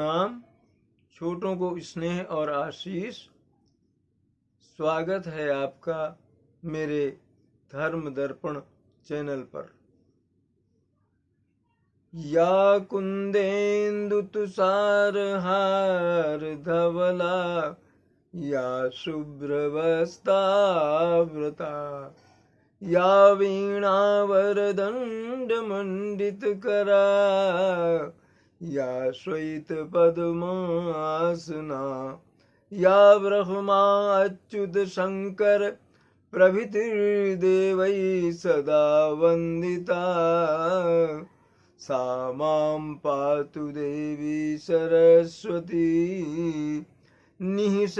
प्रणाम। छोटों को स्नेह और आशीष। स्वागत है आपका मेरे धर्म दर्पण चैनल पर। या कुंदेन्दु तुषार हार धवला, या शुभ्रवस्त्रावृता, या वीणावरदंड मंडित करा, या श्वेत पद्मासना, या ब्रह्मा अच्युत शंकर प्रभृतिर्देवैः सदा वंदिता, सा मां पातु देवी सरस्वती निःशेषजाड्यापहा।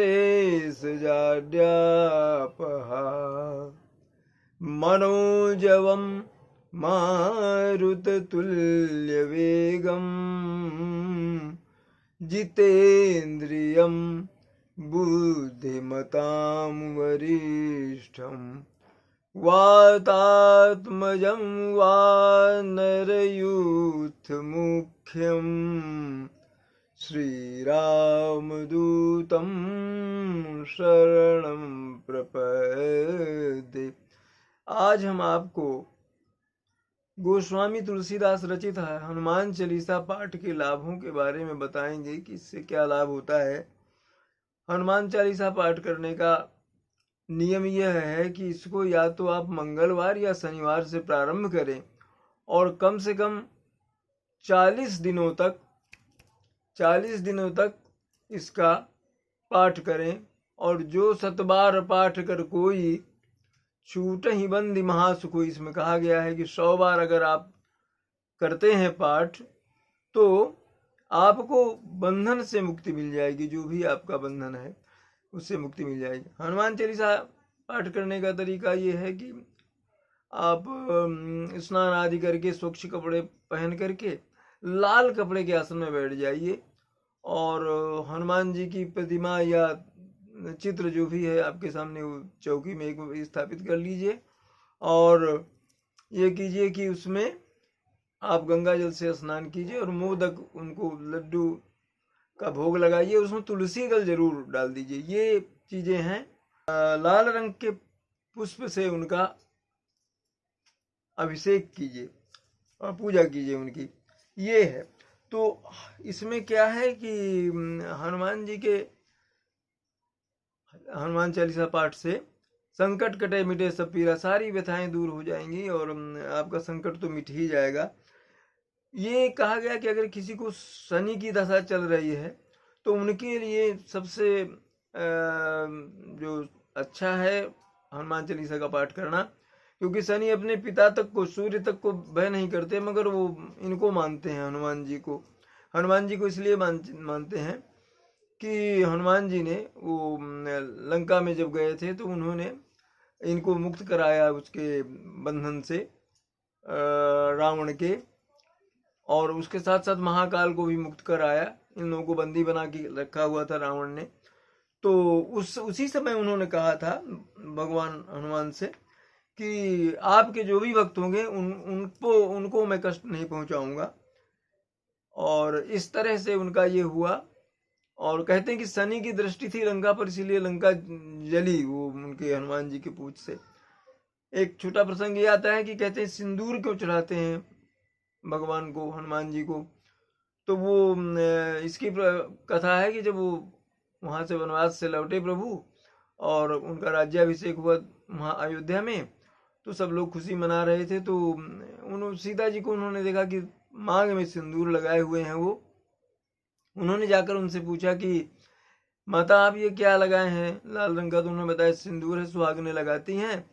मनोजवं मारुततुल्यवेगं, जितेन्द्रियं बुद्धिमतां वरिष्ठं, वातात्मजं वानरयूथमुख्यं, श्रीरामदूतं शरणं प्रपद्ये। आज हम आपको गोस्वामी तुलसीदास रचित हनुमान चालीसा पाठ के लाभों के बारे में बताएंगे कि इससे क्या लाभ होता है। हनुमान चालीसा पाठ करने का नियम यह है कि इसको या तो आप मंगलवार या शनिवार से प्रारंभ करें और कम से कम 40 दिनों तक इसका पाठ करें। और जो सतबार पाठ कर कोई, छूट ही बंदी महासुख। इसमें कहा गया है कि 100 बार अगर आप करते हैं पाठ तो आपको बंधन से मुक्ति मिल जाएगी। जो भी आपका बंधन है उससे मुक्ति मिल जाएगी। हनुमान चालीसा पाठ करने का तरीका ये है कि आप स्नान आदि करके स्वच्छ कपड़े पहन करके लाल कपड़े के आसन में बैठ जाइए और हनुमान जी की प्रतिमा या चित्र जो भी है आपके सामने वो चौकी में एक स्थापित कर लीजिए और ये कीजिए कि उसमें आप गंगा जल से स्नान कीजिए और मोदक, उनको लड्डू का भोग लगाइए। उसमें तुलसी दल जरूर डाल दीजिए। ये चीजें हैं। लाल रंग के पुष्प से उनका अभिषेक कीजिए और पूजा कीजिए उनकी। ये है। तो इसमें क्या है कि हनुमान जी के हनुमान चालीसा पाठ से संकट कटे मिटे सब पीरा, सारी व्यथाएं दूर हो जाएंगी और आपका संकट तो मिट ही जाएगा। ये कहा गया कि अगर किसी को शनि की दशा चल रही है तो उनके लिए सबसे जो अच्छा है हनुमान चालीसा का पाठ करना, क्योंकि शनि अपने पिता तक को, सूर्य तक को भय नहीं करते, मगर वो इनको मानते हैं, हनुमान जी को। हनुमान जी को इसलिए मानते हैं कि हनुमान जी ने वो लंका में जब गए थे तो उन्होंने इनको मुक्त कराया उसके बंधन से, रावण के, और उसके साथ साथ महाकाल को भी मुक्त कराया। इन लोगों को बंदी बना के रखा हुआ था रावण ने। तो उसी समय उन्होंने कहा था भगवान हनुमान से कि आपके जो भी भक्त होंगे उनको मैं कष्ट नहीं पहुंचाऊंगा। और इस तरह से उनका ये हुआ। और कहते हैं कि शनि की दृष्टि थी लंका पर, इसीलिए लंका जली वो उनके हनुमान जी के पूछ से। एक छोटा प्रसंग ये आता है कि कहते हैं सिंदूर क्यों चढ़ाते हैं भगवान को, हनुमान जी को। तो वो इसकी कथा है कि जब वो वहां से वनवास से लौटे प्रभु और उनका राज्याभिषेक हुआ वहां अयोध्या में, तो सब लोग खुशी मना रहे थे। तो उन्होंने सीता जी को उन्होंने देखा कि मांग में सिंदूर लगाए हुए हैं वो। उन्होंने जाकर उनसे पूछा कि माता आप ये क्या लगाए हैं लाल रंग का? तो उन्होंने बताया सिंदूर है, सुहागनें लगाती हैं।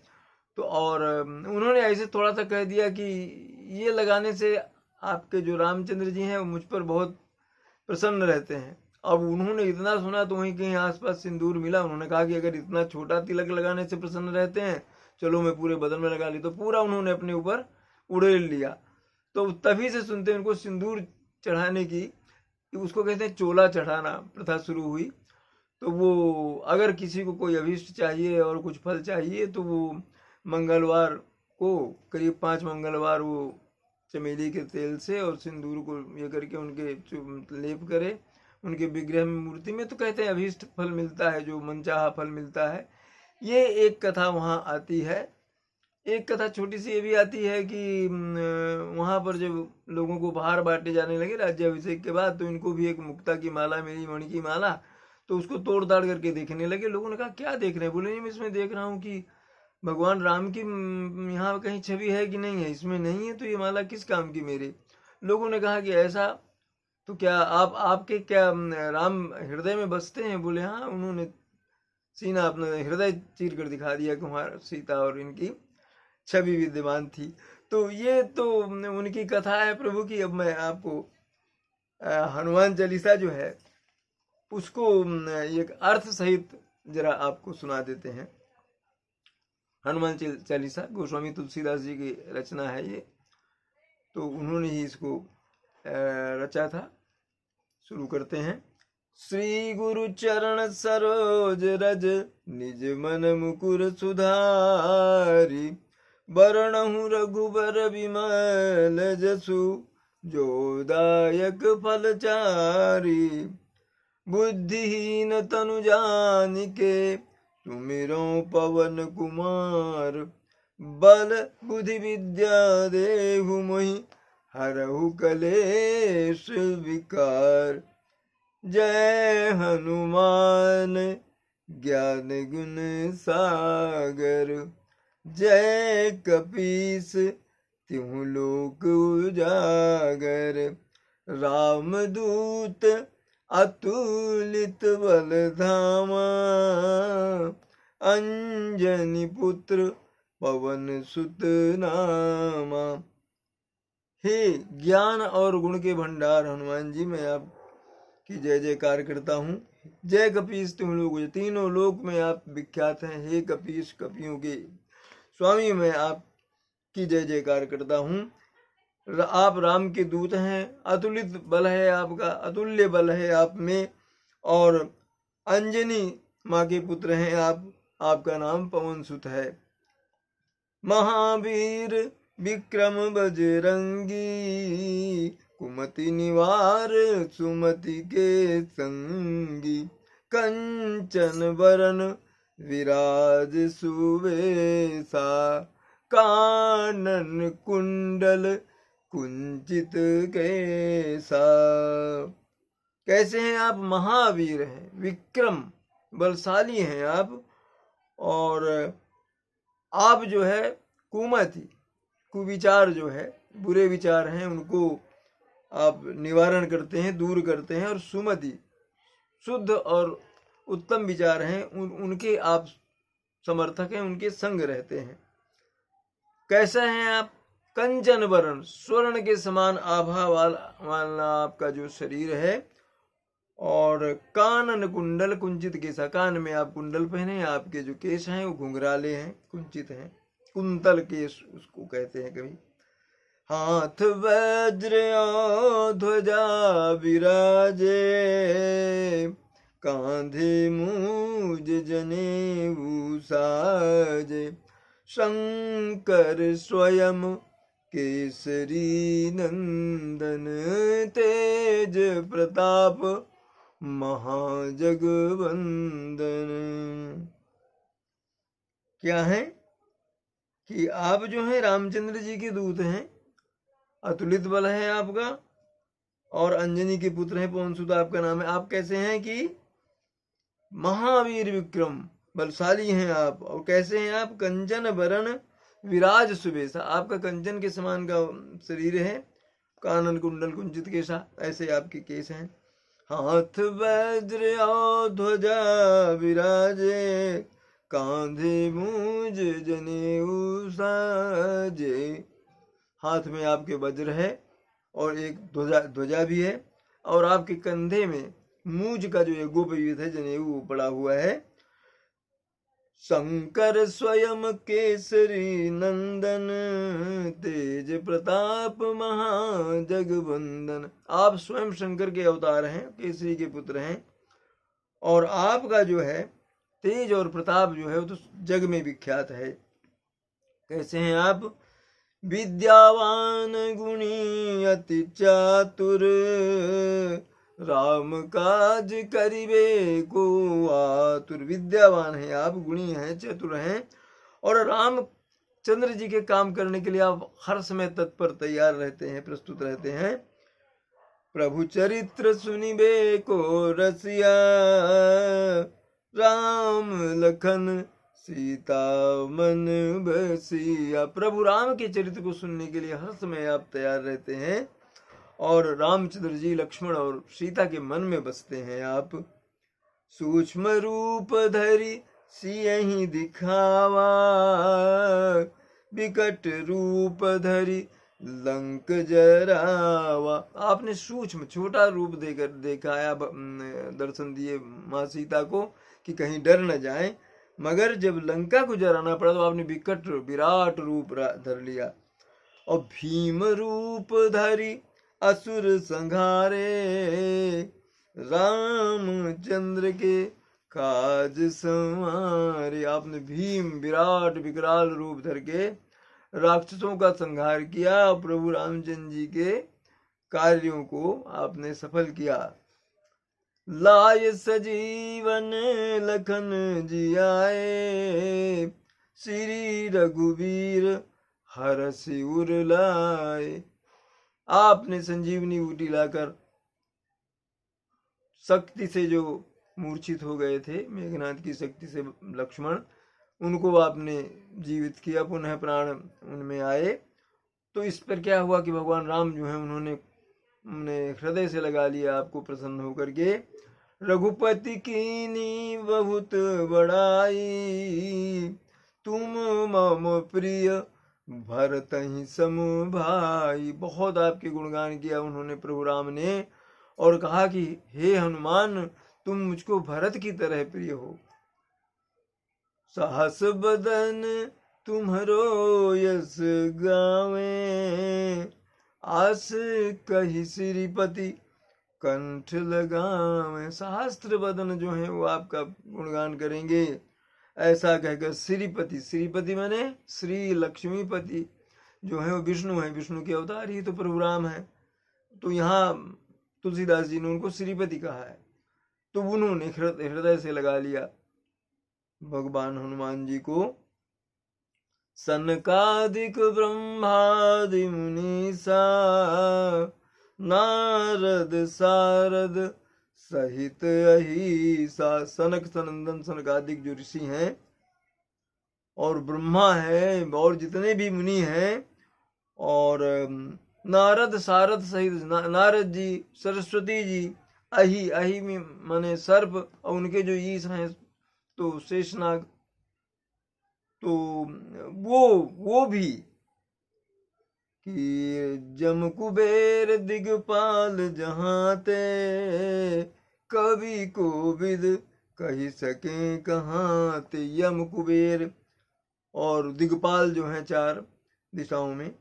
तो और उन्होंने ऐसे थोड़ा सा कह दिया कि ये लगाने से आपके जो रामचंद्र जी हैं वो मुझ पर बहुत प्रसन्न रहते हैं। अब उन्होंने इतना सुना तो वहीं कहीं आसपास सिंदूर मिला। उन्होंने कहा कि अगर इतना छोटा तिलक लगाने से प्रसन्न रहते हैं, चलो मैं पूरे बदन में लगा ली। तो पूरा उन्होंने अपने ऊपर उड़ेल लिया। तो तभी से सुनते उनको सिंदूर चढ़ाने की, उसको कहते हैं चोला चढ़ाना, प्रथा शुरू हुई। तो वो अगर किसी को कोई अभीष्ट चाहिए और कुछ फल चाहिए तो वो मंगलवार को करीब 5 मंगलवार वो चमेली के तेल से और सिंदूर को ये करके उनके लेप करे उनके विग्रह में, मूर्ति में, तो कहते हैं अभीष्ट फल मिलता है, जो मनचाहा फल मिलता है। ये एक कथा वहाँ आती है। एक कथा छोटी सी ये भी आती है कि वहाँ पर जब लोगों को उपहार बांटे जाने लगे राज्याभिषेक के बाद, तो इनको भी एक मुक्ता की माला मिली, मणि की माला, तो उसको तोड़ ताड़ करके देखने लगे। लोगों ने कहा क्या देख रहे हैं? बोले नहीं, मैं इसमें देख रहा हूँ कि भगवान राम की यहाँ कहीं छवि है कि नहीं है। इसमें नहीं है तो ये माला किस काम की मेरे? लोगों ने कहा कि ऐसा, तो क्या आपके क्या राम हृदय में बसते हैं? बोले हाँ। उन्होंने सीना अपना हृदय चीर कर दिखा दिया कि वहाँ सीता और इनकी छवि विद्यमान थी। तो ये तो उनकी कथा है प्रभु की। अब मैं आपको हनुमान चालीसा जो है उसको एक अर्थ सहित जरा आपको सुना देते हैं। हनुमान चालीसा गोस्वामी तुलसीदास जी की रचना है ये, तो उन्होंने ही इसको रचा था। शुरू करते हैं। श्री गुरु चरण सरोज रज निज मन मुकुर सुधारी, बरनहु रघुबर विमल जसु जो दायक फलचारी। बुद्धिहीन तनु जानिके सुमिरो पवन कुमार, बल बुद्धि विद्या देहु मोहि हरहु कलेश विकार। जय हनुमान ज्ञान गुण सागर, जय कपीस तिहु लोक उजागर। रामदूत अतुलित बल धामा, अंजनी पुत्र पवन सुत नामा। हे ज्ञान और गुण के भंडार हनुमान जी, मैं आपकी जय जयकार करता हूँ। जय कपीस तुम लोग, तीनों लोक में आप विख्यात हैं। हे कपीस, कपियों के स्वामी, मैं आपकी जय जयकार करता हूँ। आप राम के दूत हैं, अतुलित बल है आपका, अतुल्य बल है आप में, और अंजनी माँ के पुत्र हैं आप, आपका नाम पवन सुत है। महावीर विक्रम बजरंगी, कुमति निवार सुमति के संगी। कंचन बरन विराज सुवेशा, कानन कुंडल कुंचित कैसा। कैसे हैं आप? महावीर हैं, विक्रम बलशाली हैं आप, और आप जो है कुमति, कुविचार जो है, बुरे विचार हैं, उनको आप निवारण करते हैं, दूर करते हैं। और सुमति, शुद्ध और उत्तम विचार हैं, उनके आप समर्थक हैं, उनके संग रहते हैं। कैसा हैं आप? कंचन वर्ण, स्वर्ण के समान आभा वाला आपका जो शरीर है, और कानन कुंडल कुंचित केसा, कान में आप कुंडल पहने, आपके जो केश हैं वो घुंघराले हैं, कुंचित हैं, कुंतल केश उसको कहते हैं कभी। हाथ वज्र ध्वजा विराजे, कांधे मूज जनेऊ साजे। शंकर स्वयं केसरी नंदन, तेज प्रताप महाजगवंदन। क्या है कि आप जो हैं रामचंद्र जी के दूत हैं, अतुलित बल है आपका, और अंजनी के पुत्र हैं, पवन सुत आपका नाम है। आप कैसे हैं कि महावीर विक्रम, बलशाली हैं आप। और कैसे हैं आप? कंचन वरण विराज सुबेसा, आपका कंचन के समान का शरीर है, कानन कुंडल कुंचित केसा, ऐसे आपके केस हैं। हाथ वज्र ध्वजा विराजे, कांधे मूज जनेऊ साजे। हाथ में आपके वज्र है और एक ध्वजा भी है, और आपके कंधे में मूज का जो एक गोपयुत है, जनेऊ पड़ा हुआ है। शंकर स्वयं केसरी नंदन, तेज प्रताप महाजगवंदन। आप स्वयं शंकर के अवतार हैं, केसरी के पुत्र हैं, और आपका जो है तेज और प्रताप जो है वो तो जग में विख्यात है। कैसे हैं आप? विद्यावान गुणी अति चातुर, राम काज करिबे को आतुर। विद्यावान है आप, गुणी हैं, चतुर हैं, और रामचंद्र जी के काम करने के लिए आप हर समय तत्पर तैयार रहते हैं, प्रस्तुत रहते हैं। प्रभु चरित्र सुनिबे को रसिया, राम लखन सीता मन बसिया। प्रभु राम के चरित्र को सुनने के लिए हर समय आप तैयार रहते हैं, और रामचंद्र जी, लक्ष्मण और सीता के मन में बसते हैं आप। सूक्ष्म रूप धरि सियहि दिखावा, विकट रूप धरि लंक जरावा। आपने सूक्ष्म छोटा रूप देकर दिखाया, दर्शन दिए माँ सीता को कि कहीं डर न जाए, मगर जब लंका को जराना पड़ा तो आपने विकट विराट रूप धर लिया। और भीम रूप धरि असुर संघारे, रामचंद्र के काज संवारे। आपने भीम विराट विकराल रूप धर के राक्षसों का संहार किया, प्रभु रामचंद्र जी के कार्यों को आपने सफल किया। लाय सजीवन लखन जियाए, श्री रघुवीर हरषि उर लाए। आपने संजीवनी बूटी लाकर शक्ति से जो मूर्छित हो गए थे, मेघनाथ की शक्ति से लक्ष्मण, उनको आपने जीवित किया, पुनः प्राण उनमें आए। तो इस पर क्या हुआ कि भगवान राम जो है उन्होंने हृदय से लगा लिया आपको प्रसन्न होकर के। रघुपति कीनी बहुत बड़ाई, तुम मम प्रिय भरत ही सम भाई। बहुत आपके गुणगान किया उन्होंने, प्रभु राम ने, और कहा कि हे हनुमान, तुम मुझको भरत की तरह प्रिय हो। साहस बदन तुम्हरो यस गावे, आस कही श्रीपति कंठ लगावे। सहस्त्र बदन जो है वो आपका गुणगान करेंगे, ऐसा कहकर श्रीपति, श्रीपति माने श्री लक्ष्मीपति जो है वो विष्णु है, विष्णु के अवतार ही तो प्रभु राम है। तो यहाँ तुलसीदास जी ने उनको श्रीपति कहा है, तो उन्होंने हृदय से लगा लिया भगवान हनुमान जी को। सनकादिक ब्रह्मादि मुनीसा, नारद सारद सहित अहिसा। सनक सनंदन सनकादिक जो ऋषि हैं, और ब्रह्मा है, और जितने भी मुनि हैं, और नारद सारद सहित नारद जी, सरस्वती जी, अहि, अहि में माने सर्प, और उनके जो ईश हैं तो शेषनाग, तो वो भी कि जम कुबेर दिगपाल जहाँ ते, कवि कोविद कही सके कहाँ ते। यम कुबेर और दिगपाल जो हैं चार दिशाओं में,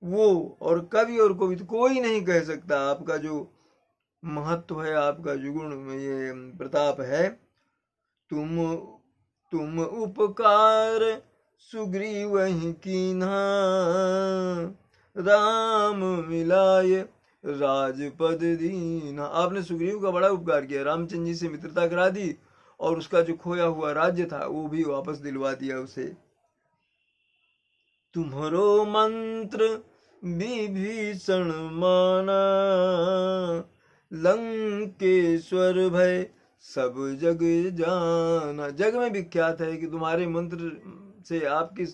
वो और कवि और कोविद, कोई नहीं कह सकता आपका जो महत्व है, आपका जो गुण ये प्रताप है। तुम उपकार सुग्रीव वही कीन्हा, राम मिलाय राजपद दीना। आपने सुग्रीव का बड़ा उपकार किया, रामचंद्र जी से मित्रता करा दी, और उसका जो खोया हुआ राज्य था वो भी वापस दिलवा दिया उसे। तुम्हारो मंत्र विभीषण माना, लंकेश्वर भय सब जग जाना। जग में विख्यात है कि तुम्हारे मंत्र से, आपकी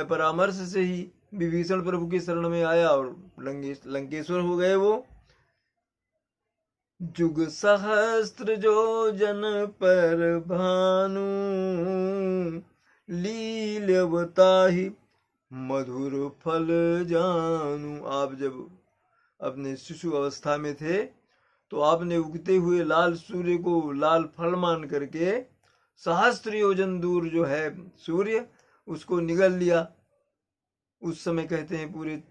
परामर्श से ही विभीषण प्रभु की शरण में आया और लंकेश्वर हो गए वो। जुग सहस्त्र जो जन पर भानु, लील्यवताहि मधुर फल जानू। आप जब अपने शिशु अवस्था में थे तो आपने उगते हुए लाल सूर्य को लाल फल मान करके सहस्त्र योजन दूर जो है सूर्य, उसको निगल लिया। उस समय कहते हैं पूरे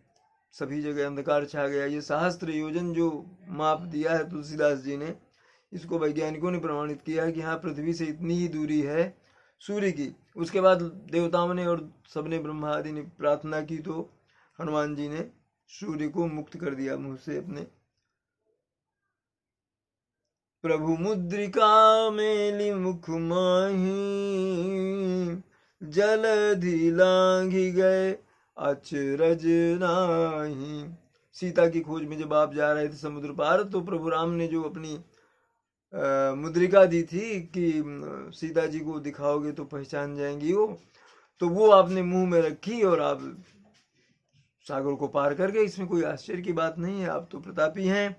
सभी जगह अंधकार छा गया। ये सहस्त्र योजन जो माप दिया है तुलसीदास जी ने, इसको वैज्ञानिकों ने प्रमाणित किया है कि हाँ, पृथ्वी से इतनी ही दूरी है सूर्य की। उसके बाद देवताओं ने और सबने, ब्रह्मा आदि ने प्रार्थना की तो हनुमान जी ने सूर्य को मुक्त कर दिया मुंह से अपने। प्रभु मुद्रिका मेली मुख माही, जलधि लांघि गए अचरज नाही। सीता की खोज में जब आप जा रहे थे समुद्र पार, तो प्रभु राम ने जो अपनी मुद्रिका दी थी कि सीता जी को दिखाओगे तो पहचान जाएंगी वो, तो वो आपने मुंह में रखी और आप सागर को पार कर गए। इसमें कोई आश्चर्य की बात नहीं है, आप तो प्रतापी हैं।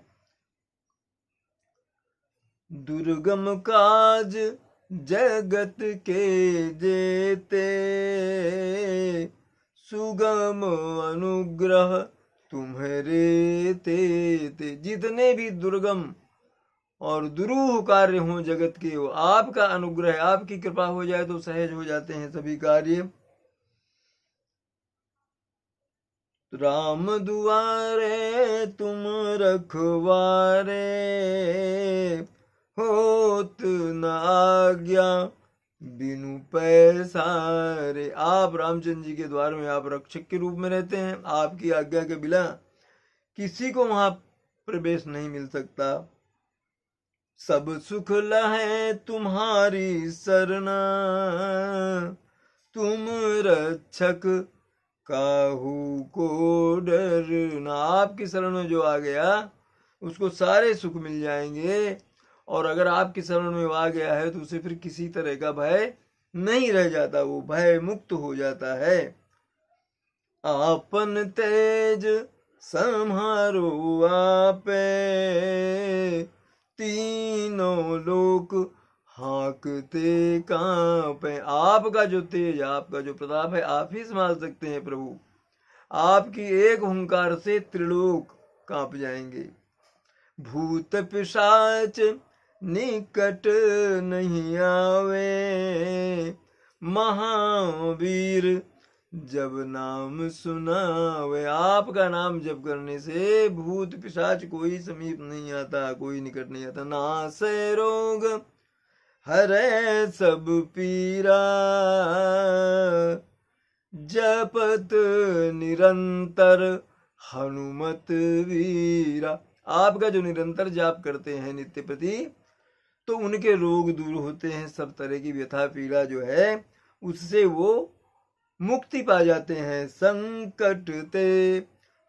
दुर्गम काज जगत के जेते, सुगम अनुग्रह तुम्हारे ते। जितने भी दुर्गम और दुरूह कार्य हों जगत के, वो आपका अनुग्रह, आपकी कृपा हो जाए तो सहज हो जाते हैं सभी कार्य। राम दुआरे तुम रखवारे, होत न आज्ञा बिनु पैसारे। आप रामचंद्र जी के द्वार में आप रक्षक के रूप में रहते हैं, आपकी आज्ञा के बिना किसी को वहां प्रवेश नहीं मिल सकता। सब सुख लहे तुम्हारी सरना, तुम रक्षक काहू को डरना। आपकी शरण में जो आ गया उसको सारे सुख मिल जाएंगे, और अगर आपकी शरण में आ गया है तो उसे फिर किसी तरह का भय नहीं रह जाता, वो भय मुक्त हो जाता है। आपन तेज संहारो आपे, तीनों लोक हाँकते कांपे। आपका जो तेज, आपका जो प्रताप है, आप ही संभाल सकते हैं प्रभु। आपकी एक हुंकार से त्रिलोक कांप जाएंगे। भूत पिशाच निकट नहीं आवे, महावीर जब नाम सुनावे। आपका नाम जप करने से भूत पिशाच कोई समीप नहीं आता, कोई निकट नहीं आता। नासै रोग हरे सब पीरा, जपत निरंतर हनुमत वीरा। आपका जो निरंतर जाप करते हैं नित्य प्रति, तो उनके रोग दूर होते हैं, सब तरह की व्यथा पीड़ा जो है उससे वो मुक्ति पा जाते हैं। संकट ते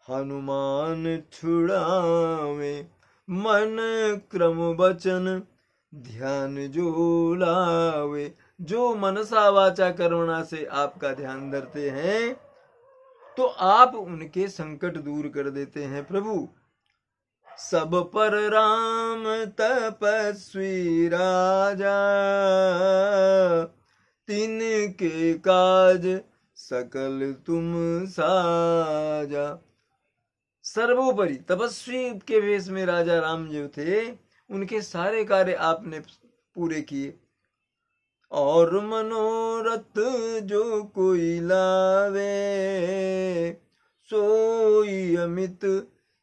हनुमान छुड़ावे, मन क्रम वचन ध्यान जो लावे। जो मनसा वाचा कर्मणा से आपका ध्यान धरते हैं तो आप उनके संकट दूर कर देते हैं प्रभु। सब पर राम तपस्वी राजा, तिनके काज सकल तुम साजा। सर्वोपरि तपस्वी के वेश में राजा राम जो थे, उनके सारे कार्य आपने पूरे किए। और मनोरथ जो कोई लावे, सोई अमित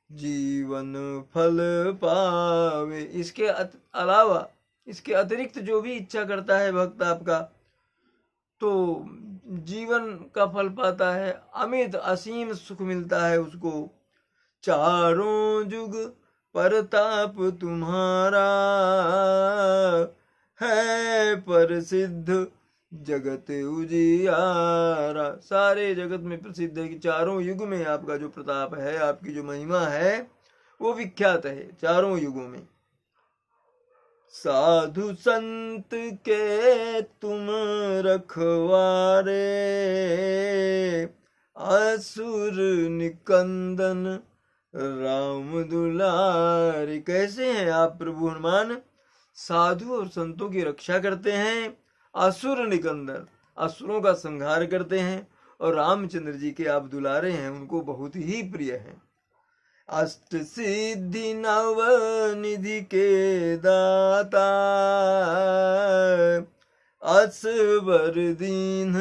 जीवन फल पावे। इसके अलावा, इसके अतिरिक्त जो भी इच्छा करता है भक्त आपका, तो जीवन का फल पाता है, अमित असीम सुख मिलता है उसको। चारों जुग परताप तुम्हारा, है प्रसिद्ध जगत उजियारा। सारे जगत में प्रसिद्ध है कि चारों युग में आपका जो प्रताप है, आपकी जो महिमा है, वो विख्यात है चारों युगों में। साधु संत के तुम रखवारे, असुर निकंदन राम दुलारे। कैसे हैं आप प्रभु हनुमान? साधु और संतों की रक्षा करते हैं, असुर निकंदन, असुरों का संहार करते हैं, और रामचंद्र जी के आप दुलारे हैं, उनको बहुत ही प्रिय हैं। अष्ट सिद्धि नव निधि के दाता, असवर दीन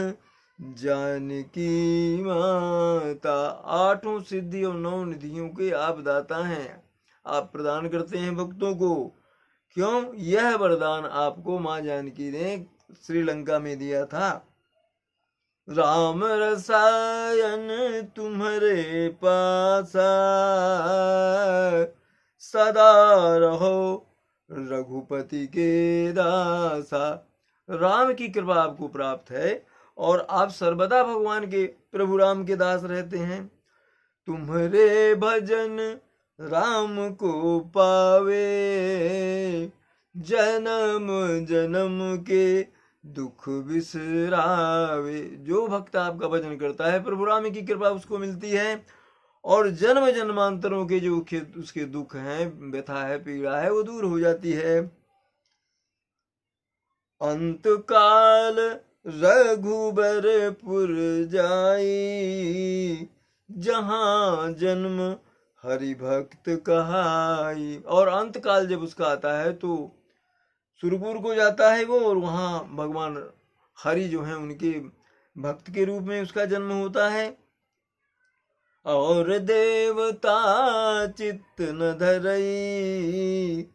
जानकी माता। आठों सिद्धि और 9 निधियों के आप दाता हैं, आप प्रदान करते हैं भक्तों को। क्यों? यह वरदान आपको माँ जानकी ने श्रीलंका में दिया था। राम रसायन तुम्हारे पासा, सदा रहो रघुपति के दासा। राम की कृपा आपको प्राप्त है और आप सर्वदा भगवान के प्रभु राम के दास रहते हैं। तुम्हारे भजन राम को पावे, जन्म जन्म के दुख बिसरावे। जो भक्त आपका भजन करता है प्रभु राम की कृपा उसको मिलती है और जन्म जन्मांतरों के जो उसके दुख हैं, व्यथा है, पीड़ा है, वो दूर हो जाती है। अंत काल रघुबरपुर जाई, जहां जन्म हरि भक्त कहाई। और अंत काल जब उसका आता है तो सुरपुर को जाता है वो, और वहाँ भगवान हरि जो है उनके भक्त के रूप में उसका जन्म होता है। और देवता चित्त न धरई,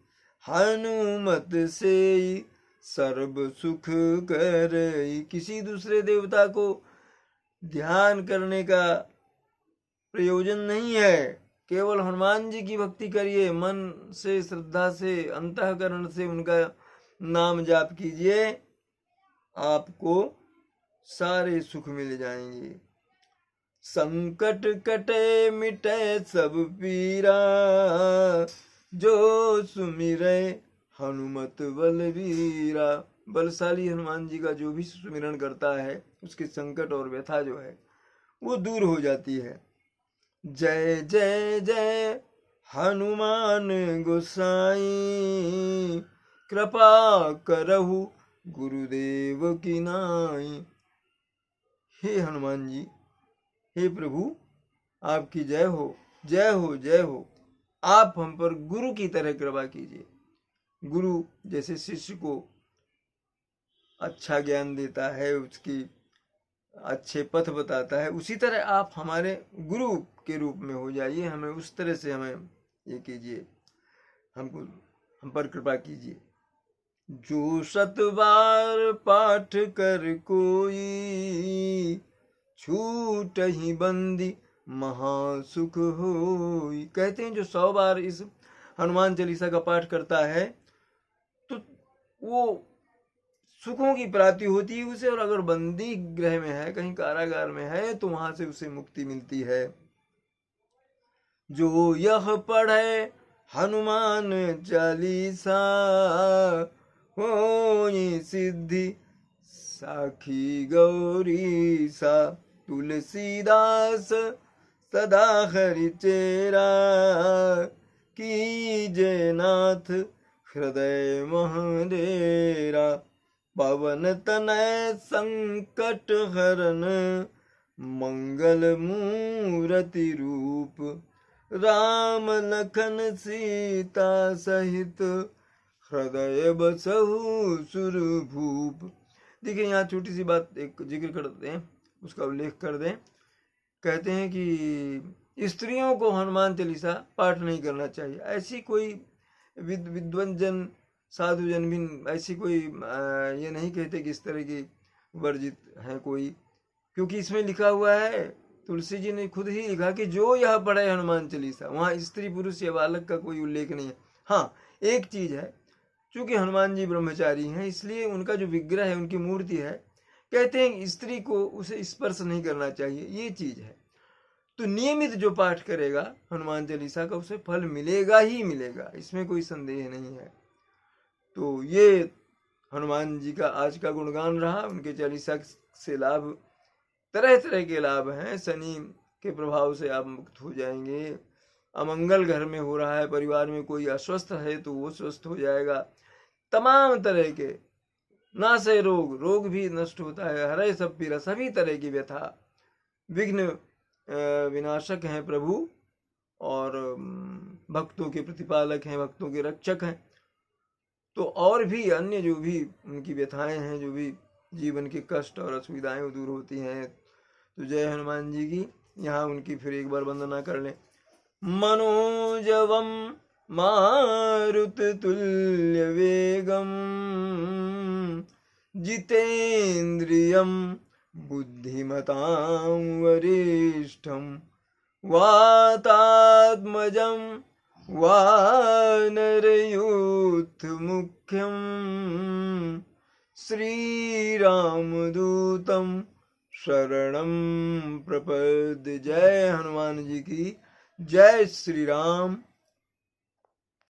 हनुमत से सर्व सुख करई। किसी दूसरे देवता को ध्यान करने का प्रयोजन नहीं है, केवल हनुमान जी की भक्ति करिए, मन से, श्रद्धा से, अंतःकरण से उनका नाम जाप कीजिए, आपको सारे सुख मिल जाएंगे। संकट कटे मिटे सब पीरा, जो सुमिरे हनुमत बलवीरा। बलशाली हनुमान जी का जो भी सुमिरन करता है उसके संकट और व्यथा जो है वो दूर हो जाती है। जय जय जय हनुमान गोसाई, कृपा करहु गुरुदेव की नाई। हे हनुमान जी, हे प्रभु, आपकी जय हो, जय हो, जय हो। आप हम पर गुरु की तरह कृपा कीजिए। गुरु जैसे शिष्य को अच्छा ज्ञान देता है, उसकी अच्छे पथ बताता है, उसी तरह आप हमारे गुरु के रूप में हो जाइए। हमें उस तरह से हमें ये कीजिए, हमको हम पर कृपा कीजिए। जो 7 बार पाठ कर कोई, छूट ही बंदी महासुख होई। कहते हैं जो 100 बार इस हनुमान चालीसा का पाठ करता है तो वो सुखों की प्राप्ति होती है उसे, और अगर बंदी गृह में है, कहीं कारागार में है, तो वहां से उसे मुक्ति मिलती है। जो यह पढ़े हनुमान चालीसा, होई सिद्धि साखी गौरी सा। तुलसीदास सदा हरि चेरा, कीजे नाथ हृदय महडेरा। पवन तनय संकट हरन, मंगल मूर्ति रूप। राम लखन सीता सहित, हृदय बसहु सुरभूप। देखिए यहाँ छोटी सी बात एक जिक्र करते हैं, उसका उल्लेख कर दें। कहते हैं कि स्त्रियों को हनुमान चालीसा पाठ नहीं करना चाहिए। ऐसी कोई विद्वंजन साधु जन भी ऐसी कोई ये नहीं कहते कि इस तरह की वर्जित है कोई, क्योंकि इसमें लिखा हुआ है, तुलसी जी ने खुद ही लिखा कि जो यह पढ़े हनुमान चालीसा। वहाँ स्त्री पुरुष या बालक का कोई उल्लेख नहीं है। हाँ, एक चीज है, चूंकि हनुमान जी ब्रह्मचारी हैं इसलिए उनका जो विग्रह है, उनकी मूर्ति है, कहते हैं स्त्री को उसे स्पर्श नहीं करना चाहिए, ये चीज है। तो नियमित जो पाठ करेगा हनुमान चालीसा का उसे फल मिलेगा ही मिलेगा, इसमें कोई संदेह नहीं है। तो ये हनुमान जी का आज का गुणगान रहा। उनके चालीसा से लाभ, तरह तरह के लाभ हैं। शनि के प्रभाव से आप मुक्त हो जाएंगे। अमंगल घर में हो रहा है, परिवार में कोई अस्वस्थ है तो वो स्वस्थ हो जाएगा। तमाम तरह के नाशे रोग भी नष्ट होता है। हरे सब पीरा, सभी तरह की व्यथा, विघ्न विनाशक हैं प्रभु, और भक्तों के प्रतिपालक हैं, भक्तों के रक्षक हैं। तो और भी अन्य जो भी उनकी व्यथाएं हैं, जो भी जीवन के कष्ट और असुविधाएं वो दूर होती हैं। तो जय हनुमान जी की। यहाँ उनकी फिर एक बार वंदना कर लें। मनोजवम मारुत तुल्य वेगम, जितेन्द्रियम बुद्धिमतां वरिष्ठम, वातात्मजं वानरयूथ मुख्यम श्रीरामदूतम शरणं प्रपद्ये। जय हनुमान जी की जय। श्री राम।